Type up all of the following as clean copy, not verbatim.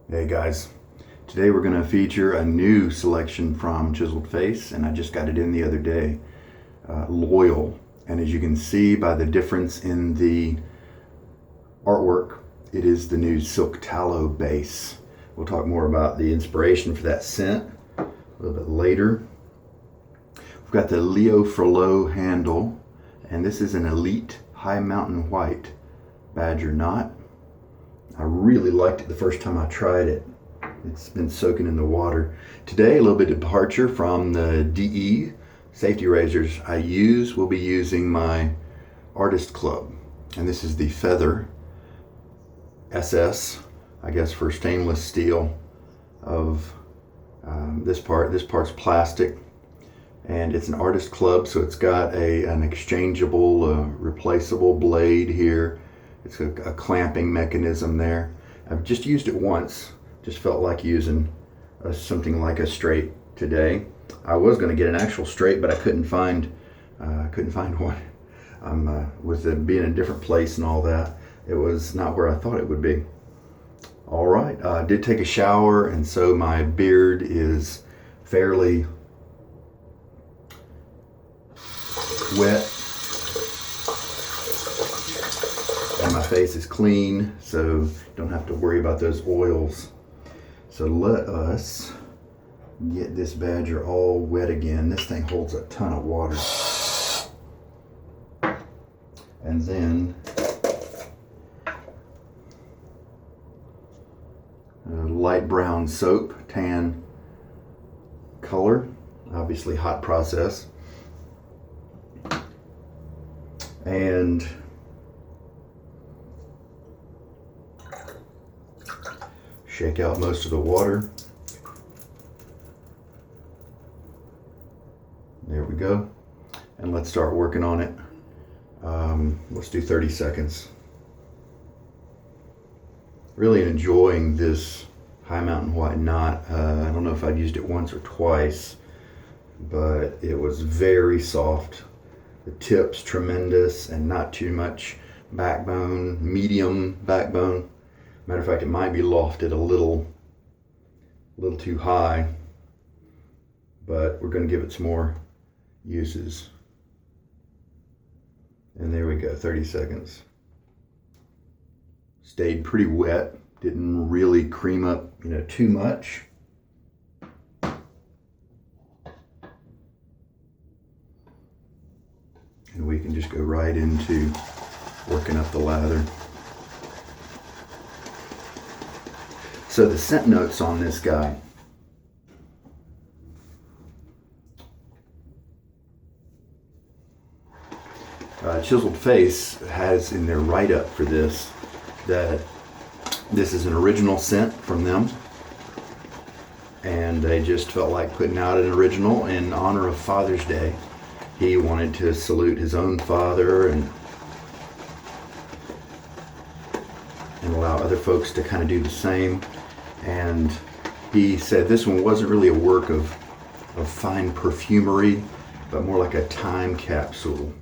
Hey guys, today we're going to feature a new selection from Chiseled Face, and I just got it in the other day, Loyal. And as you can see by the difference in the artwork, it is the new Silk Tallow base. We'll talk more about the inspiration for that scent a little bit later. We've got the Leo Frilot handle, and this is an Elite High Mountain White Badger knot. I really liked it the first time I tried it. It's been soaking in the water. Today, a little bit of departure from the DE safety razors I use. We'll be using my Artist Club. And this is the Feather SS, I guess for stainless steel of this part. This part's plastic. And it's an Artist Club, so it's got an exchangeable, replaceable blade here. It's a clamping mechanism there. I've just used it once. Just felt like using something like a straight today. I was going to get an actual straight, but I couldn't find one. With it being in a different place and all that, it was not where I thought it would be. All right, I did take a shower, and so my beard is fairly wet. And my face is clean, so don't have to worry about those oils. So let us get this badger all wet again. This thing holds a ton of water. And then light brown soap, tan color, obviously hot process. And shake out most of the water. There we go. And let's start working on it. Let's do 30 seconds. Really enjoying this High Mountain White knot. I don't know if I've used it once or twice, but it was very soft. The tip's tremendous and not too much backbone, medium backbone. Matter of fact, it might be lofted a little too high, but we're going to give it some more uses. And there we go, 30 seconds. Stayed pretty wet, didn't really cream up, too much. And we can just go right into working up the lather. So the scent notes on this guy. Chiseled Face has in their write-up for this that this is an original scent from them, and they just felt like putting out an original in honor of Father's Day. He wanted to salute his own father and allow other folks to kind of do the same. And he said this one wasn't really a work of fine perfumery, but more like a time capsule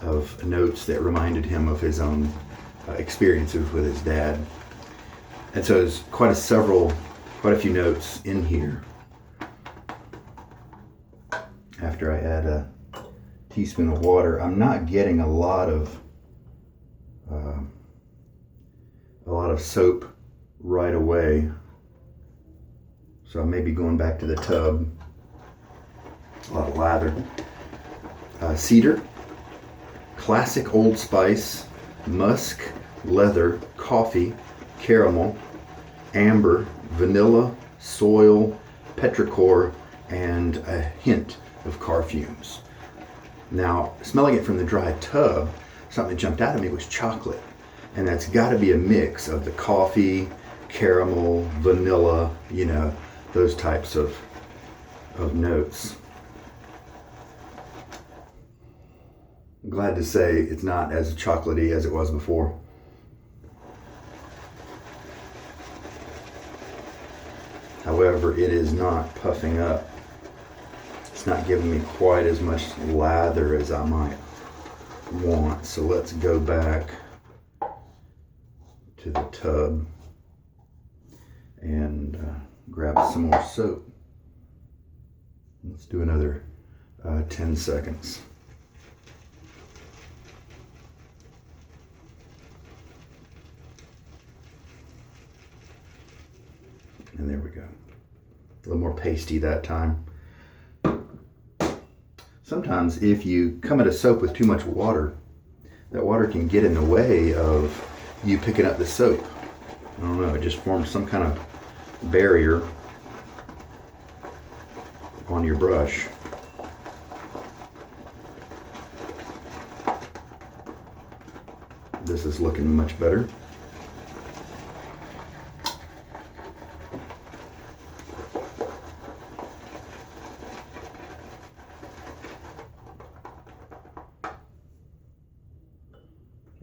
of notes that reminded him of his own experiences with his dad. And so there's quite a few notes in here. After I add a teaspoon of water, I'm not getting a lot of soap right away, so I may be going back to the tub. A lot of lather. Cedar, classic Old Spice, musk, leather, coffee, caramel, amber, vanilla, soil, petrichor, and a hint of car fumes. Now, smelling it from the dry tub, something that jumped out at me was chocolate. And that's got to be a mix of the coffee, caramel, vanilla, those types of notes. I'm glad to say it's not as chocolatey as it was before. However, it is not puffing up. It's not giving me quite as much lather as I might want. So let's go back to the tub and grab some more soap. Let's do another 10 seconds. And there we go. A little more pasty that time. Sometimes if you come at a soap with too much water, that water can get in the way of you picking up the soap. I don't know, it just forms some kind of barrier on your brush. This is looking much better.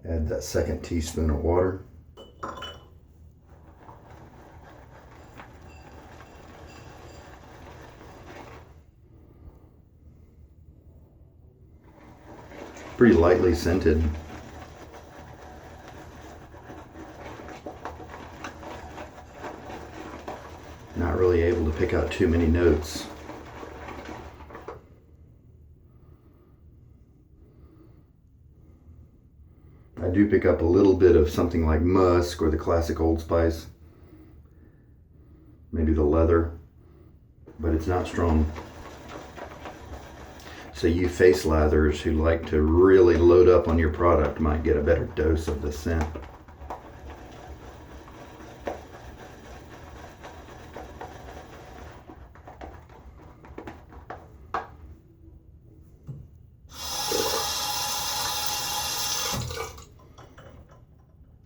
Add that second teaspoon of water. Pretty lightly scented. Not really able to pick out too many notes. I do pick up a little bit of something like musk or the classic Old Spice, maybe the leather, but it's not strong. So you face lathers who like to really load up on your product might get a better dose of the scent.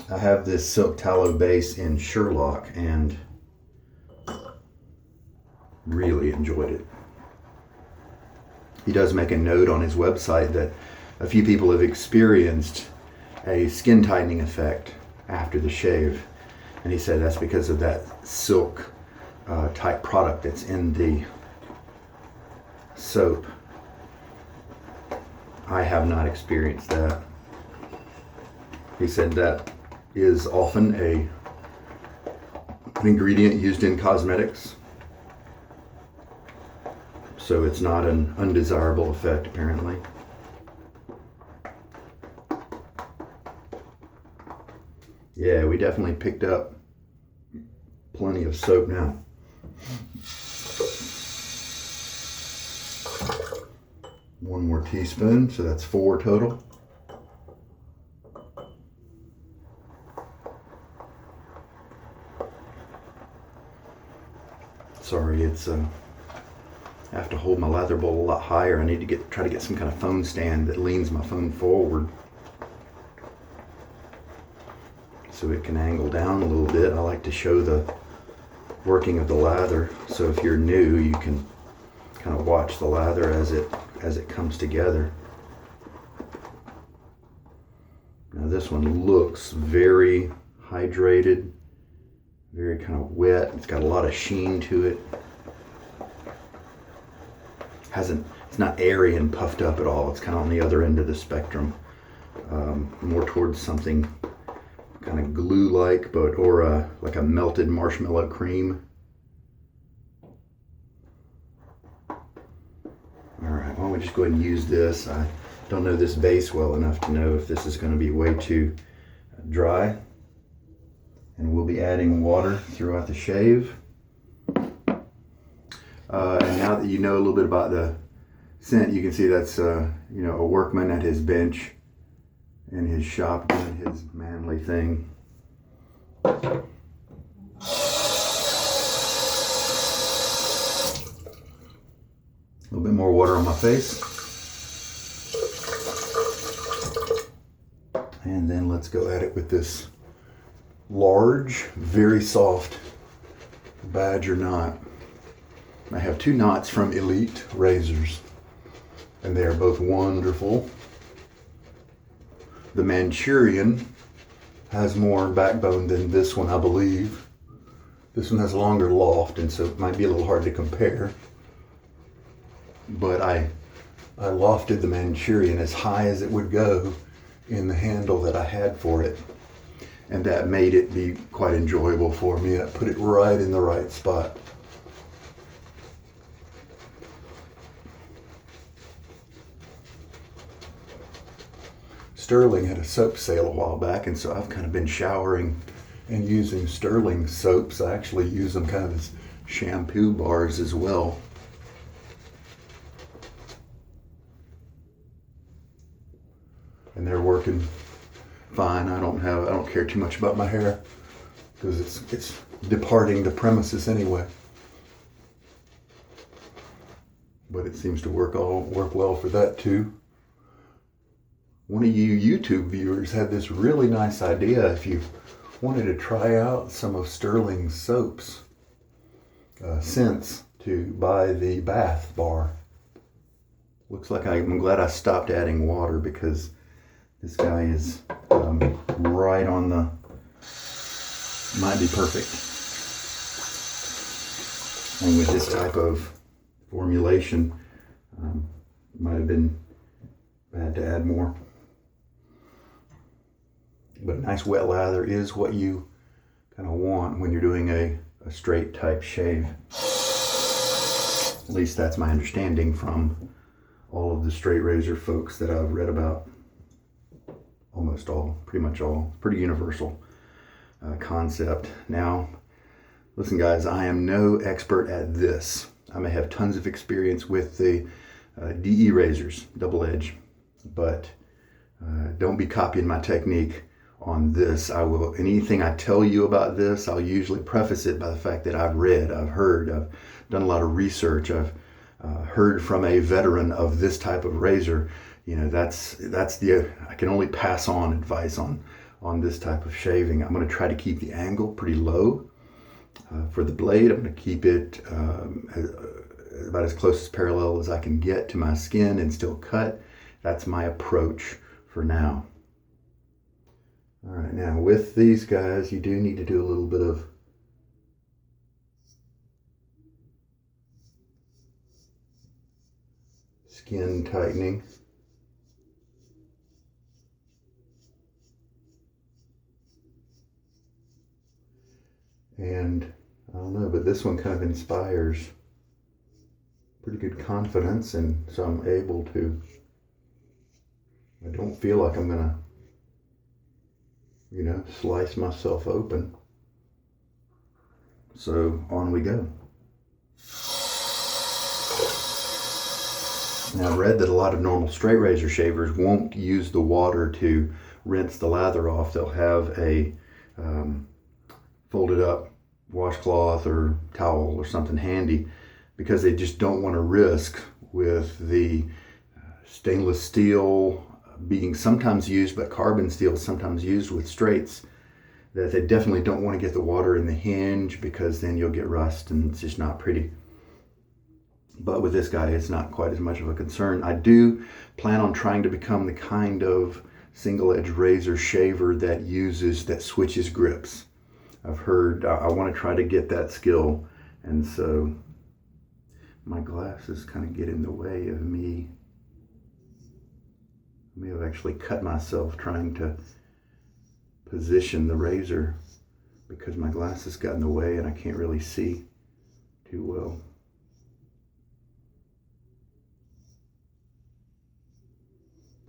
I have this silk tallow base in Sherlock and really enjoyed it. He does make a note on his website that a few people have experienced a skin tightening effect after the shave. And he said that's because of that silk type product that's in the soap. I have not experienced that. He said that is often an ingredient used in cosmetics. So it's not an undesirable effect, apparently. Yeah, we definitely picked up plenty of soap now. One more teaspoon, so that's 4 total. Sorry, it's I have to hold my lather bowl a lot higher. I need to try to get some kind of phone stand that leans my phone forward so it can angle down a little bit. I like to show the working of the lather, so if you're new, you can kind of watch the lather as it comes together. Now this one looks very hydrated, very kind of wet. It's got a lot of sheen to it. It's not airy and puffed up at all. It's kind of on the other end of the spectrum, more towards something kind of glue-like, or like a melted marshmallow cream. All right, why don't we just go ahead and use this? I don't know this base well enough to know if this is going to be way too dry. And we'll be adding water throughout the shave. And now that you know a little bit about the scent, you can see that's a workman at his bench in his shop doing his manly thing. A little bit more water on my face. And then let's go at it with this large, very soft badger knot. I have 2 knots from Elite razors, and they are both wonderful. The Manchurian has more backbone than this one, I believe. This one has longer loft, and so it might be a little hard to compare. But I lofted the Manchurian as high as it would go in the handle that I had for it. and that made it be quite enjoyable for me. I put it right in the right spot. Sterling had a soap sale a while back, and so I've kind of been showering and using Sterling soaps. I actually use them kind of as shampoo bars as well. And they're working fine. I don't care too much about my hair because it's departing the premises anyway. But it seems to work well for that too. One of you YouTube viewers had this really nice idea. If you wanted to try out some of Sterling's soaps, scents, to buy the bath bar. Looks like I'm glad I stopped adding water, because this guy is right on the, might be perfect. And with this type of formulation, might have been bad to add more. But a nice wet lather is what you kind of want when you're doing a straight type shave. At least that's my understanding from all of the straight razor folks that I've read about. Almost all, pretty much all. Pretty universal concept. Now, listen guys, I am no expert at this. I may have tons of experience with the DE razors, double edge, but don't be copying my technique on this. Anything I tell you about this, I'll usually preface it by the fact that I've read, I've heard, I've done a lot of research, I've heard from a veteran of this type of razor. You know, I can only pass on advice on this type of shaving. I'm going to try to keep the angle pretty low for the blade. I'm going to keep it about as close as parallel as I can get to my skin and still cut. That's my approach for now. All right, now with these guys, you do need to do a little bit of skin tightening. And I don't know, but this one kind of inspires pretty good confidence, and so I'm able to, I don't feel like I'm gonna, you know, slice myself open. So on we go. Now I've read that a lot of normal straight razor shavers won't use the water to rinse the lather off. They'll have a folded up washcloth or towel or something handy, because they just don't want to risk with the stainless steel being sometimes used, but carbon steel sometimes used with straights, that they definitely don't want to get the water in the hinge, because then you'll get rust and it's just not pretty. But with this guy, it's not quite as much of a concern. I do plan on trying to become the kind of single edge razor shaver that switches grips. I've heard, I want to try to get that skill, and so my glasses kind of get in the way of me. I may have actually cut myself trying to position the razor, because my glasses got in the way and I can't really see too well.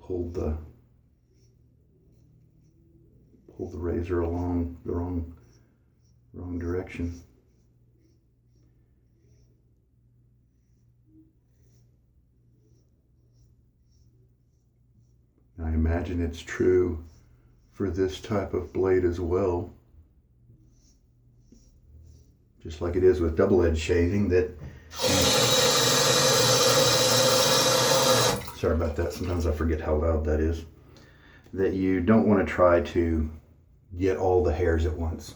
Pulled the razor along the wrong direction. I imagine it's true for this type of blade as well. Just like it is with double edge shaving, that, sorry about that, sometimes I forget how loud that is, that you don't want to try to get all the hairs at once.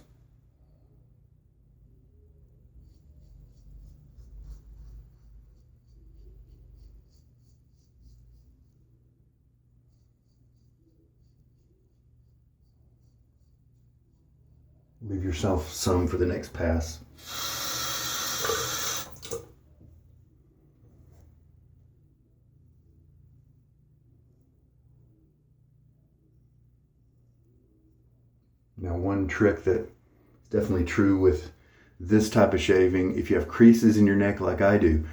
Leave yourself some for the next pass. Now one trick that's definitely true with this type of shaving. If you have creases in your neck like I do,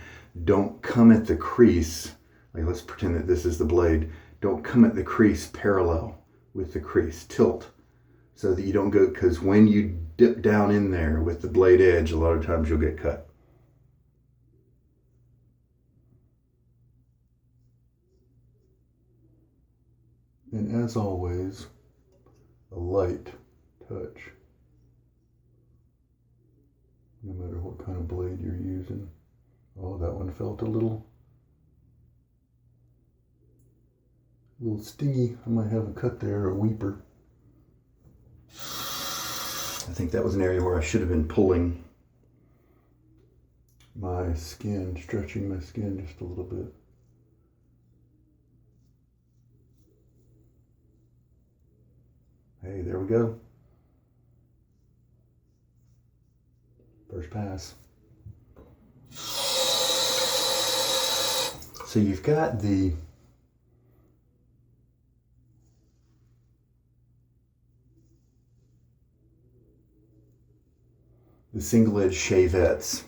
don't come at the crease. Like, let's pretend that this is the blade. Don't come at the crease parallel with the crease. Tilt so that you don't go, because when you dip down in there with the blade edge, a lot of times you'll get cut. And as always, a light touch, no matter what kind of blade you're using. Oh, that one felt a little stingy. I might have a cut there, a weeper. I think that was an area where I should have been pulling my skin, stretching my skin just a little bit. Hey, there we go. First pass. So you've got the single edge shavettes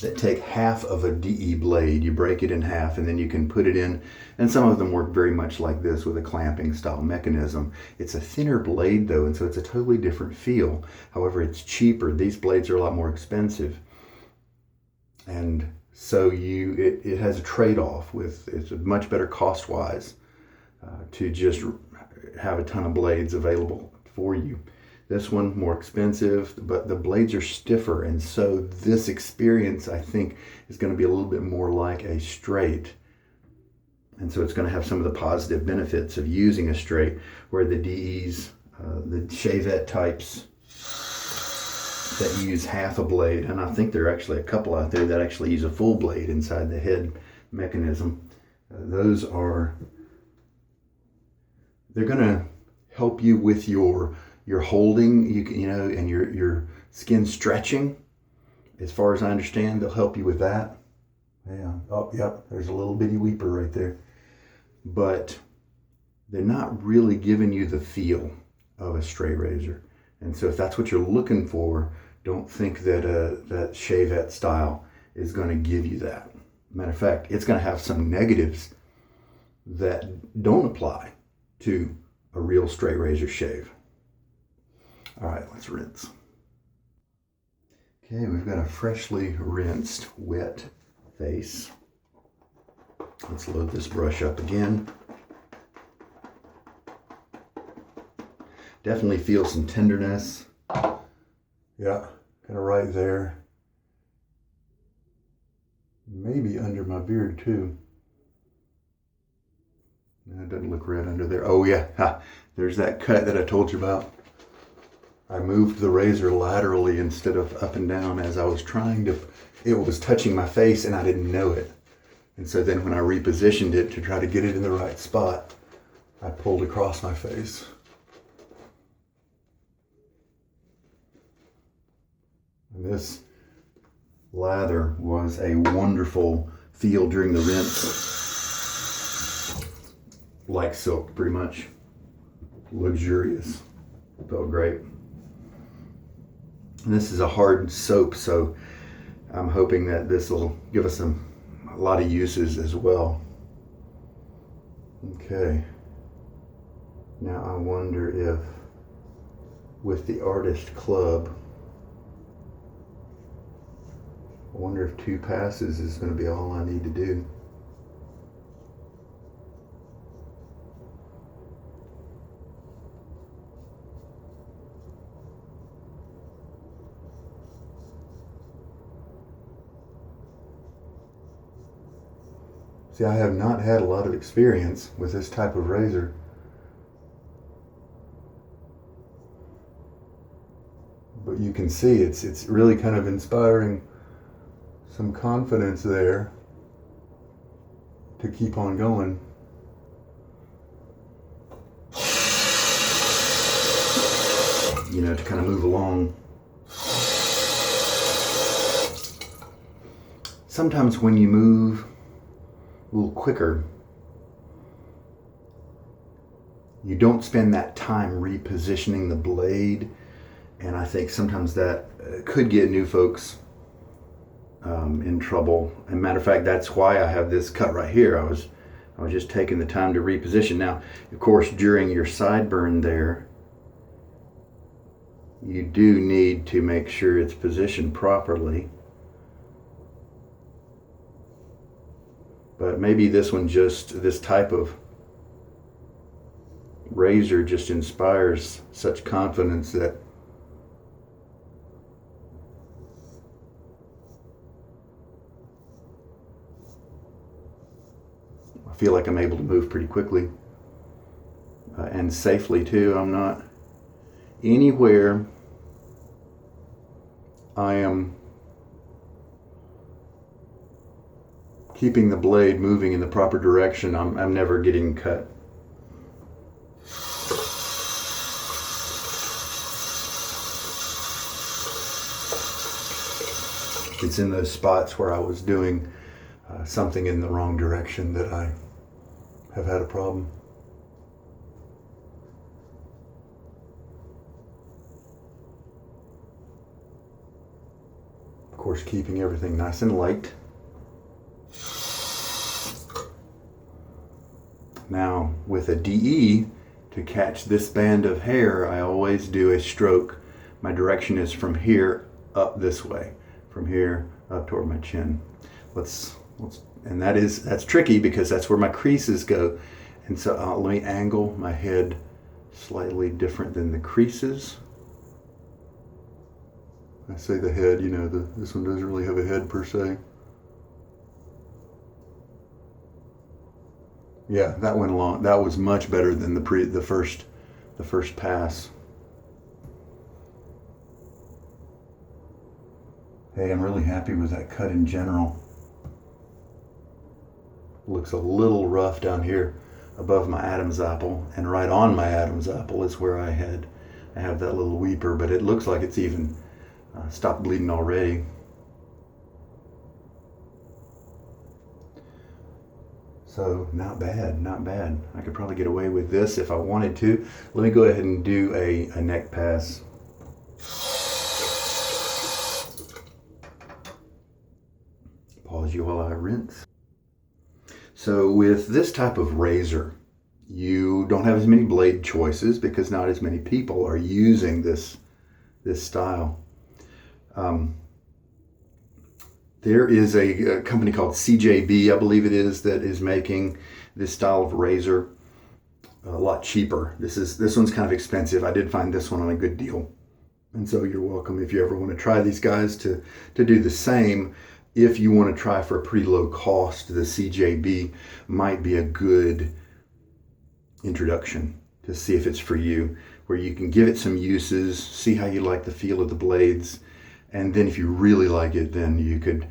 that take half of a DE blade. You break it in half and then you can put it in, and some of them work very much like this with a clamping style mechanism. It's a thinner blade though, and so it's a totally different feel. However, it's cheaper. These blades are a lot more expensive. And so it has a trade-off with, it's much better cost-wise to just have a ton of blades available for you. This one more expensive, but the blades are stiffer, and so this experience I think is going to be a little bit more like a straight, and so it's going to have some of the positive benefits of using a straight, where the DEs, the shavette types that use half a blade, and I think there are actually a couple out there that actually use a full blade inside the head mechanism. Those are, they're going to help you with your holding, you know, and your skin stretching. As far as I understand, they'll help you with that. Yeah. Oh, yep. There's a little bitty weeper right there. But they're not really giving you the feel of a straight razor. And so if that's what you're looking for, don't think that that shavette style is going to give you that. Matter of fact, it's going to have some negatives that don't apply to a real straight razor shave. All right, let's rinse. Okay, we've got a freshly rinsed, wet face. Let's load this brush up again. Definitely feel some tenderness. Yeah, kind of right there. Maybe under my beard too. No, it doesn't look red under there. Oh yeah, ha, there's that cut that I told you about. I moved the razor laterally instead of up and down as I was trying to, it was touching my face and I didn't know it. And so then when I repositioned it to try to get it in the right spot, I pulled across my face. And this lather was a wonderful feel during the rinse. Like silk, pretty much. Luxurious. Felt great. And this is a hard soap, so I'm hoping that this will give us a lot of uses as well. Okay. Now I wonder if with the Artist Club, I wonder if 2 passes is going to be all I need to do. See, I have not had a lot of experience with this type of razor. But you can see it's really kind of inspiring some confidence there to keep on going. You know, to kind of move along. Sometimes when you move a little quicker, you don't spend that time repositioning the blade. And I think sometimes that could get new folks in trouble. And matter of fact, that's why I have this cut right here. I was just taking the time to reposition. Now, of course, during your sideburn there, you do need to make sure it's positioned properly. But maybe this one just, this type of razor just inspires such confidence that I feel like I'm able to move pretty quickly and safely too. I'm not anywhere I am keeping the blade moving in the proper direction, I'm never getting cut. It's in those spots where I was doing something in the wrong direction that I have had a problem. Of course, keeping everything nice and light. Now, with a DE, to catch this band of hair, I always do a stroke. My direction is from here up this way, from here up toward my chin. And that's tricky because that's where my creases go. And so let me angle my head slightly different than the creases. I say the head, you know, this one doesn't really have a head per se. Yeah, that went along. That was much better than the first pass. Hey, I'm really happy with that cut in general. Looks a little rough down here above my Adam's apple, and right on my Adam's apple is where I have that little weeper, but it looks like it's even stopped bleeding already. So not bad, not bad. I could probably get away with this if I wanted to. Let me go ahead and do a neck pass. Pause you while I rinse. So with this type of razor, you don't have as many blade choices because not as many people are using this style. There is a company called CJB, I believe it is, that is making this style of razor a lot cheaper. This one's kind of expensive. I did find this one on a good deal. And so you're welcome if you ever want to try these guys to do the same. If you want to try for a pretty low cost, the CJB might be a good introduction to see if it's for you, where you can give it some uses, see how you like the feel of the blades, and then if you really like it, then you could,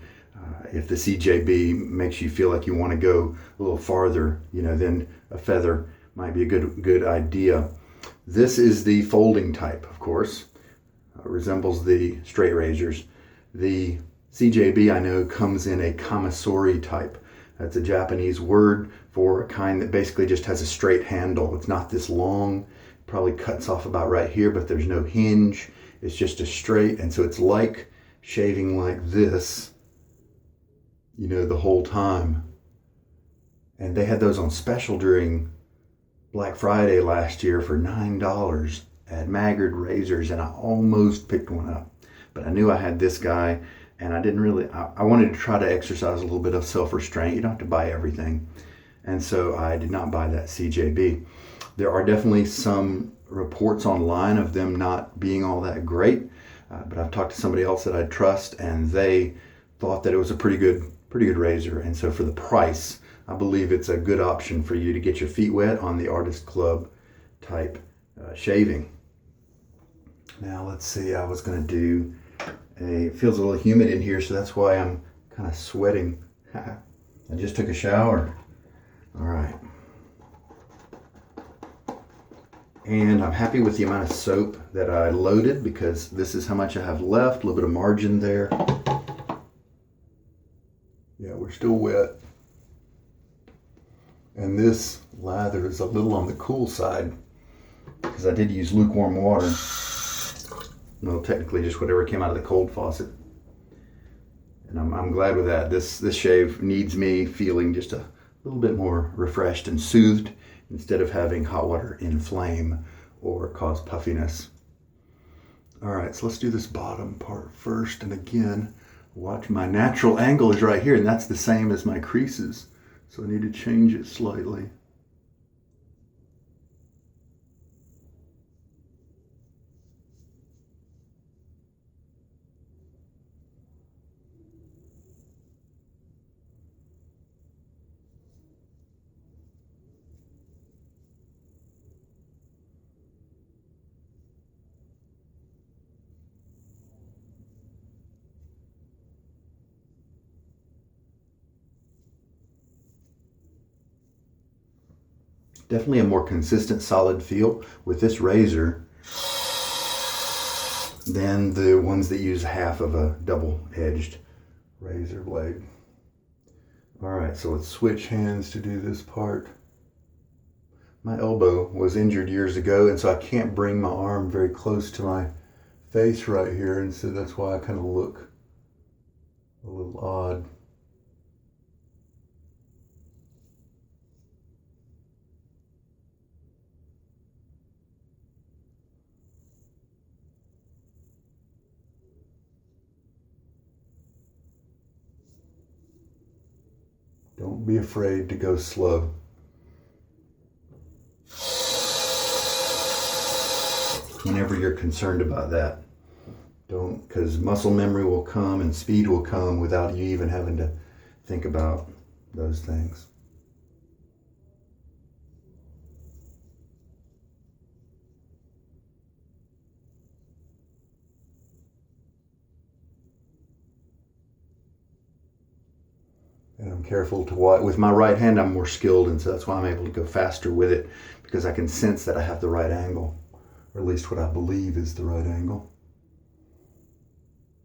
if the CJB makes you feel like you want to go a little farther, you know, then a feather might be a good idea. This is the folding type, of course. Resembles the straight razors. The CJB, I know, comes in a kamasori type. That's a Japanese word for a kind that basically just has a straight handle. It's not this long, probably cuts off about right here, but there's no hinge. It's just a straight, and so it's like shaving like this, you know, the whole time. And they had those on special during Black Friday last year for $9 at Maggard Razors, and I almost picked one up. But I knew I had this guy, and I didn't really, I wanted to try to exercise a little bit of self-restraint. You don't have to buy everything. And so I did not buy that CJB. There are definitely some reports online of them not being all that great, but I've talked to somebody else that I trust, and they thought that it was a pretty good razor. And so for the price, I believe it's a good option for you to get your feet wet on the Artist Club type shaving. Now let's see, I was going to do it feels a little humid in here, so that's why I'm kind of sweating. I just took a shower. All right. And I'm happy with the amount of soap that I loaded because this is how much I have left, a little bit of margin there. Yeah, we're still wet. And this lather is a little on the cool side. because I did use lukewarm water. Well, technically just whatever came out of the cold faucet. And I'm glad with that. This shave needs me feeling just a little bit more refreshed and soothed instead of having hot water inflame or cause puffiness. All right, so let's do this bottom part first. And again, watch my natural angle is right here, and that's the same as my creases. So I need to change it slightly. Definitely a more consistent, solid feel with this razor than the ones that use half of a double-edged razor blade. All right, so let's switch hands to do this part. My elbow was injured years ago, and so I can't bring my arm very close to my face right here, and so that's why I kind of look a little odd. Don't be afraid to go slow. Whenever you're concerned about that, don't, because muscle memory will come and speed will come without you even having to think about those things. And I'm careful to watch. With my right hand, I'm more skilled, and so that's why I'm able to go faster with it, because I can sense that I have the right angle, or at least what I believe is the right angle.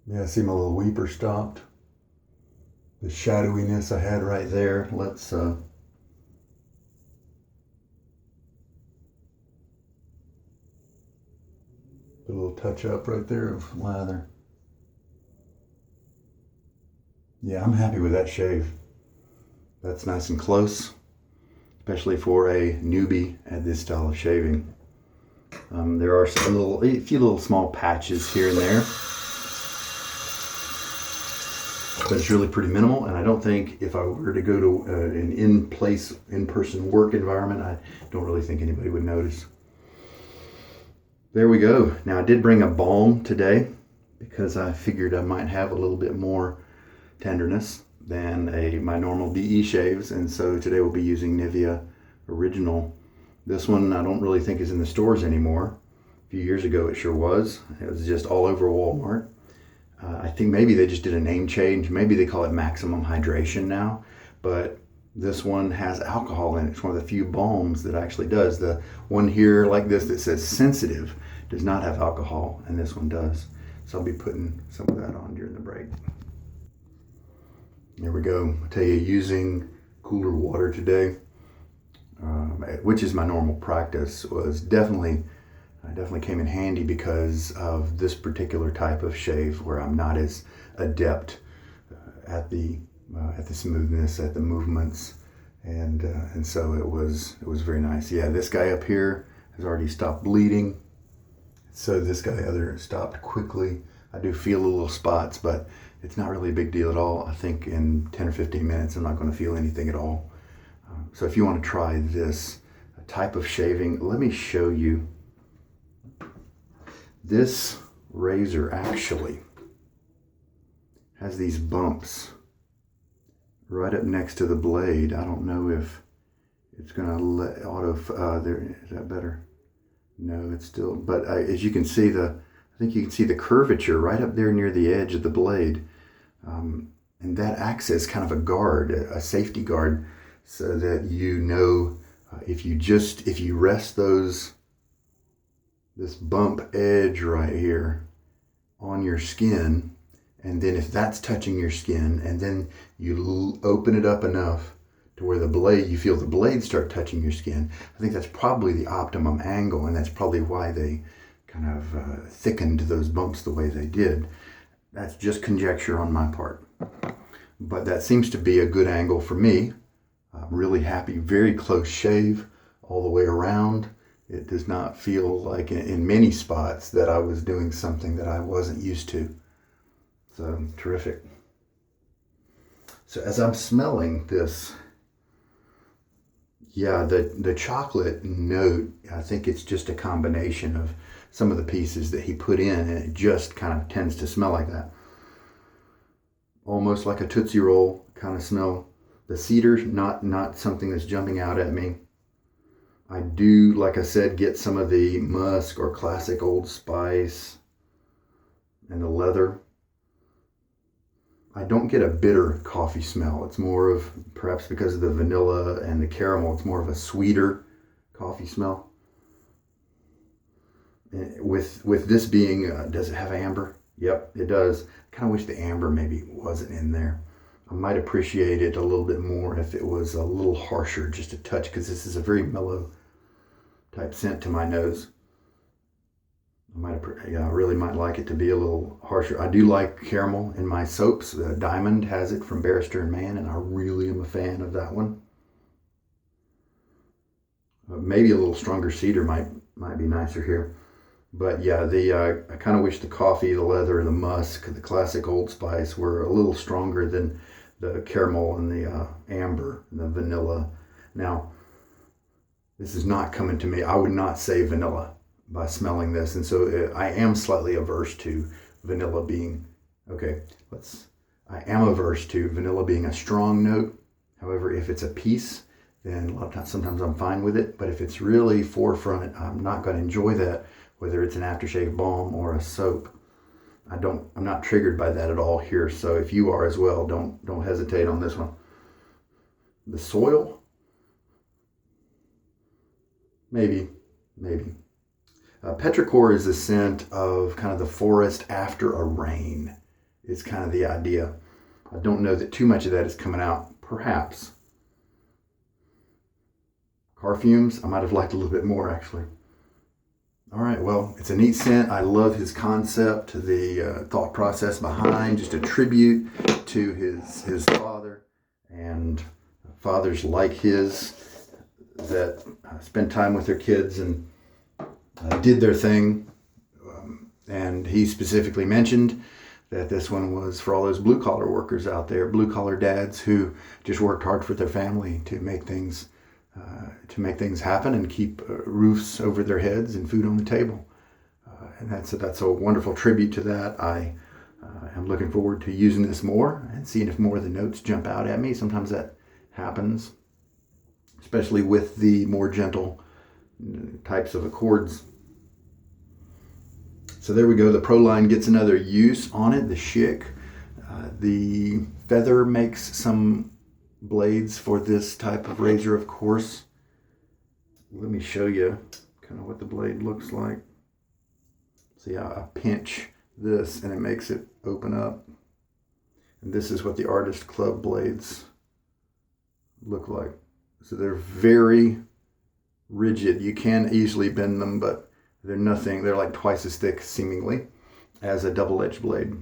Yeah, see my little weeper stopped. The shadowiness I had right there. Let's put a little touch up right there of lather. Yeah, I'm happy with that shave. That's nice and close, especially for a newbie at this style of shaving. There are a few little small patches here and there, but it's really pretty minimal. And I don't think if I were to go to an in-person work environment, I don't really think anybody would notice. There we go. Now I did bring a balm today because I figured I might have a little bit more tenderness than my normal DE shaves, and so today we'll be using Nivea Original. This one I don't really think is in the stores anymore. A few years ago it sure was. It was just all over Walmart. I think maybe they just did a name change. Maybe they call it Maximum Hydration now, but this one has alcohol in it. It's one of the few balms that actually does. The one here like this that says sensitive does not have alcohol, and this one does. So I'll be putting some of that on during the break. There we go. I tell you, using cooler water today, which is my normal practice, was definitely came in handy because of this particular type of shave where I'm not as adept at the smoothness, at the movements, and so it was very nice. Yeah, this guy up here has already stopped bleeding, so this guy other stopped quickly. I do feel a little spots, but it's not really a big deal at all. I think in 10 or 15 minutes, I'm not going to feel anything at all. So if you want to try this type of shaving, let me show you. This razor actually has these bumps right up next to the blade. I don't know if it's going to let there. Is that better? No, it's still, but as you can see, I think you can see the curvature right up there near the edge of the blade. And that acts as kind of a guard, a safety guard, so that you know if you rest this bump edge right here on your skin, and then if that's touching your skin, and then you open it up enough to where the blade, you feel the blade start touching your skin. I think that's probably the optimum angle, and that's probably why they kind of thickened those bumps the way they did. That's just conjecture on my part. But that seems to be a good angle for me. I'm really happy. Very close shave all the way around. It does not feel like in many spots that I was doing something that I wasn't used to. So terrific. So as I'm smelling this, yeah, the chocolate note, I think it's just a combination of some of the pieces that he put in, and it just kind of tends to smell like that. Almost like a Tootsie Roll kind of smell. The cedar, not something that's jumping out at me. I do, like I said, get some of the musk or classic Old Spice and the leather. I don't get a bitter coffee smell. It's more of, perhaps because of the vanilla and the caramel, it's more of a sweeter coffee smell. With this being, does it have amber? Yep, it does. I kind of wish the amber maybe wasn't in there. I might appreciate it a little bit more if it was a little harsher, just a touch, because this is a very mellow type scent to my nose. I really might like it to be a little harsher. I do like caramel in my soaps. Diamond has it from Barrister and Mann, and I really am a fan of that one. Maybe a little stronger cedar might be nicer here. But yeah, I kind of wish the coffee, the leather, the musk, the classic Old Spice were a little stronger than the caramel and the amber and the vanilla. Now, this is not coming to me. I would not say vanilla by smelling this, and so I am slightly averse to vanilla being, I am averse to vanilla being a strong note. However, if it's a piece, then a lot of times, sometimes I'm fine with it. But if it's really forefront, I'm not going to enjoy that, whether it's an aftershave balm or a soap. I'm not triggered by that at all here. So if you are as well, don't hesitate on this one. The soil, maybe. Petrichor is the scent of kind of the forest after a rain, is kind of the idea. I don't know that too much of that is coming out, perhaps. Car fumes, I might have liked a little bit more, actually. All right, well, it's a neat scent. I love his concept, the thought process behind, just a tribute to his father, and fathers like his that spend time with their kids and did their thing. And he specifically mentioned that this one was for all those blue-collar workers out there, blue-collar dads who just worked hard for their family to make things happen and keep roofs over their heads and food on the table. And that's a wonderful tribute to that. I am looking forward to using this more and seeing if more of the notes jump out at me. Sometimes that happens, especially with the more gentle types of accords. So there we go. The Proline gets another use on it. The Schick. The Feather makes some blades for this type of razor, of course. Let me show you kind of what the blade looks like. See how I pinch this and it makes it open up. And this is what the Artist Club blades look like. So they're very rigid. You can easily bend them, but they're like twice as thick, seemingly, as a double-edged blade.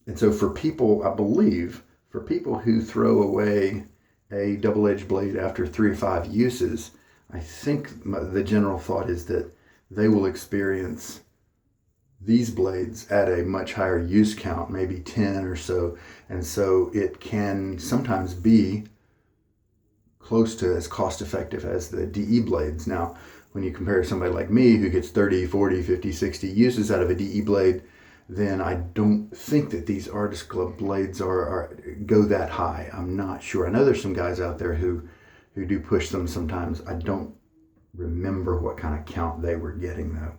And so for people, I believe, for people who throw away a double-edged blade after 3 or 5 uses, I think the general thought is that they will experience these blades at a much higher use count, maybe 10 or so. And so it can sometimes be close to as cost-effective as the DE blades. Now, when you compare somebody like me who gets 30, 40, 50, 60 uses out of a DE blade, then I don't think that these Artist Club blades go that high. I'm not sure. I know there's some guys out there who do push them sometimes. I don't remember what kind of count they were getting though.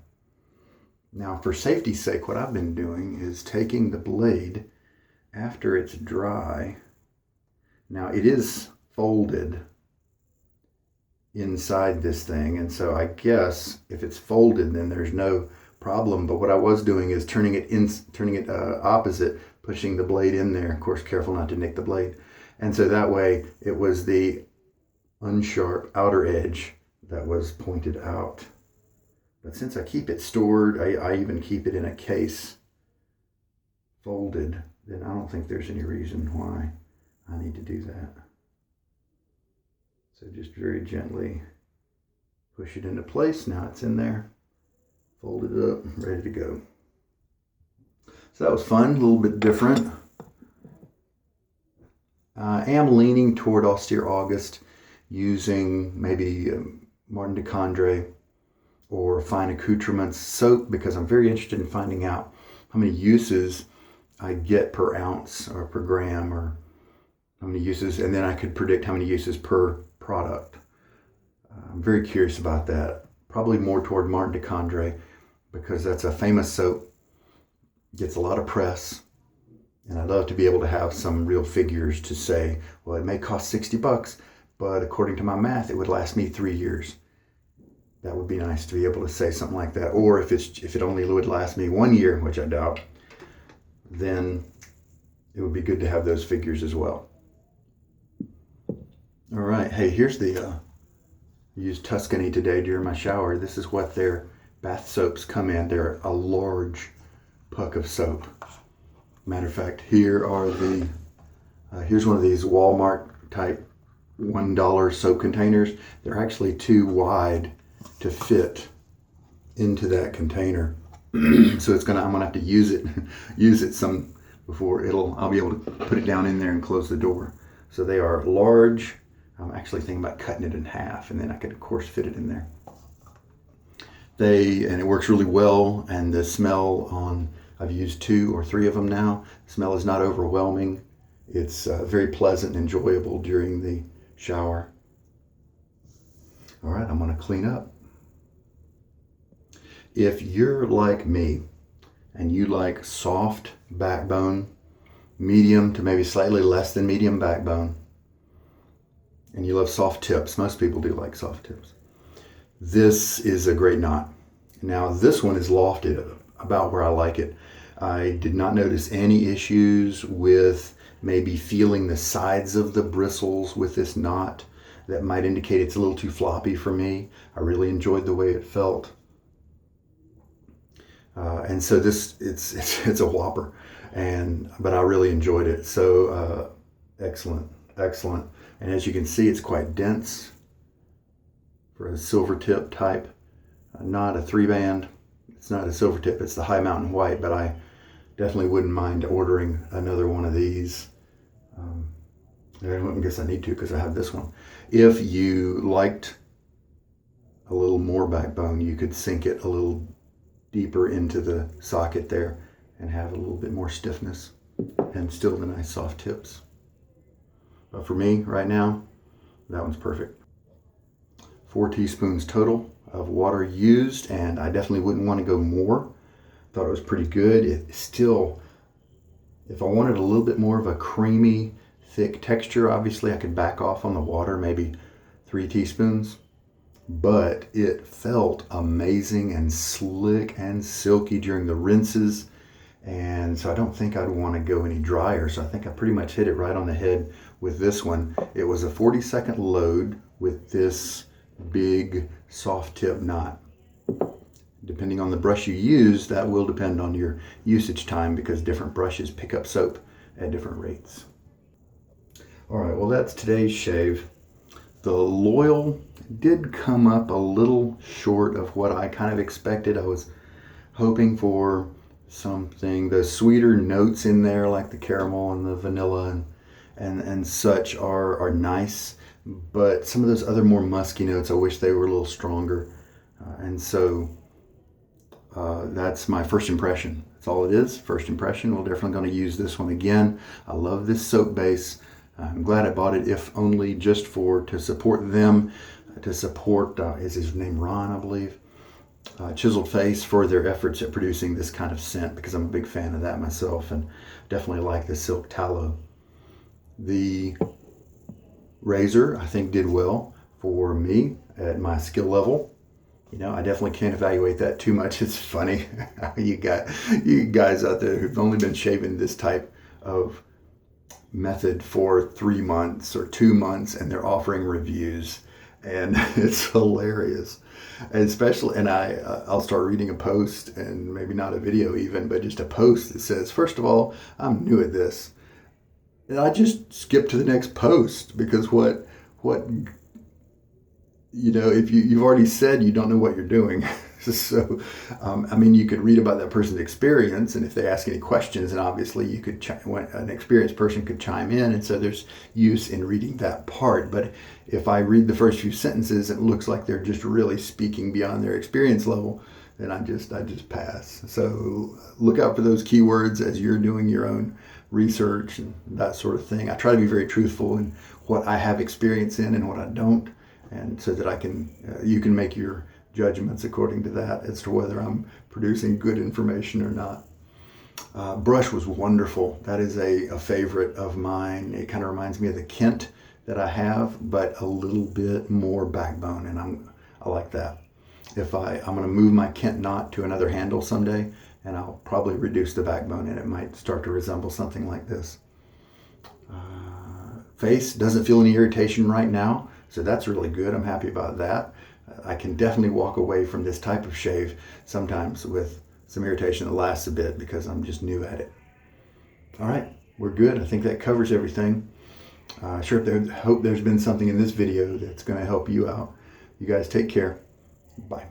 Now, for safety's sake, what I've been doing is taking the blade after it's dry. Now, it is folded inside this thing, and so I guess if it's folded, then there's no problem. But what I was doing is turning it opposite, pushing the blade in there. Of course, careful not to nick the blade, And so that way it was the unsharp outer edge that was pointed out. But since I keep it stored, I even keep it in a case folded, then I don't think there's any reason why I need to do that. So just very gently push it into place. Now it's in there, fold it up, ready to go. So that was fun, a little bit different. I am leaning toward Austere August, using maybe Martin de Condre or Fine Accoutrements soap, because I'm very interested in finding out how many uses I get per ounce or per gram, or how many uses, and then I could predict how many uses per product. I'm very curious about that. Probably more toward Martin de Condre, because that's a famous soap, gets a lot of press, and I'd love to be able to have some real figures to say, well, it may cost $60, but according to my math, it would last me 3 years. That would be nice to be able to say something like that. Or if it only would last me 1 year, which I doubt, then it would be good to have those figures as well. All right, hey, here's the, I used Tuscany today during my shower. This is what their bath soaps come in. They're a large puck of soap. Matter of fact, here are the, here's one of these Walmart type $1 soap containers. They're actually too wide to fit into that container. So I'm gonna have to use it some before I'll be able to put it down in there and close the door. So they are large. I'm actually thinking about cutting it in half, and then I could of course fit it in there. And it works really well, and the smell I've used 2 or 3 of them now. The smell is not overwhelming. It's very pleasant and enjoyable during the shower. All right, I'm gonna clean up. If you're like me and you like soft backbone, medium to maybe slightly less than medium backbone, and you love soft tips, most people do like soft tips, this is a great knot. Now this one is lofted about where I like it. I did not notice any issues with maybe feeling the sides of the bristles with this knot that might indicate it's a little too floppy for me. I really enjoyed the way it felt. And so it's a whopper, but I really enjoyed it. So excellent. And as you can see, it's quite dense for a silver tip type, not a 3-band. It's not a silver tip, it's the High Mountain White, but I definitely wouldn't mind ordering another one of these. I guess I need to, because I have this one. If you liked a little more backbone, you could sink it a little deeper into the socket there and have a little bit more stiffness and still the nice soft tips. But for me right now, that one's perfect. 4 teaspoons total of water used, and I definitely wouldn't want to go more. Thought it was pretty good. It still, if I wanted a little bit more of a creamy, thick texture, obviously I could back off on the water, maybe 3 teaspoons. But it felt amazing and slick and silky during the rinses. And so I don't think I'd want to go any drier. So I think I pretty much hit it right on the head with this one. It was a 40-second load with this big soft tip knot. Depending on the brush you use, that will depend on your usage time, because different brushes pick up soap at different rates. All right, well, that's today's shave. The loyal did come up a little short of what I kind of expected. I was hoping for something, the sweeter notes in there, like the caramel and the vanilla and such are nice, but some of those other more musky notes, I wish they were a little stronger. And so that's my first impression. That's all it is, first impression. We're definitely going to use this one again. I love this soap base. I'm glad I bought it, if only just to support them, to support, is his name Ron, I believe, Chiseled Face, for their efforts at producing this kind of scent, because I'm a big fan of that myself, and definitely like the Silk Tallow. The razor, I think, did well for me at my skill level. You know, I definitely can't evaluate that too much. It's funny, you guys out there who've only been shaving this type of method for 3 months or 2 months, and they're offering reviews, and it's hilarious. And especially, and I'll start reading a post, and maybe not a video even, but just a post that says, first of all, I'm new at this. And I just skip to the next post, because what if you've already said you don't know what you're doing. So, I mean, you could read about that person's experience, and if they ask any questions, and obviously you could, an experienced person could chime in, and so there's use in reading that part. But if I read the first few sentences, it looks like they're just really speaking beyond their experience level, then I just pass. So look out for those keywords as you're doing your own research and that sort of thing. I try to be very truthful in what I have experience in and what I don't, and so that you can make your judgments according to that as to whether I'm producing good information or not. Brush was wonderful. That is a favorite of mine. It kind of reminds me of the Kent that I have, but a little bit more backbone, and I like that. If I'm going to move my Kent knot to another handle someday, and I'll probably reduce the backbone, and it might start to resemble something like this. Face doesn't feel any irritation right now, so that's really good. I'm happy about that. I can definitely walk away from this type of shave sometimes with some irritation that lasts a bit because I'm just new at it. All right, we're good. I think that covers everything. Hope there's been something in this video that's going to help you out. You guys take care. Bye.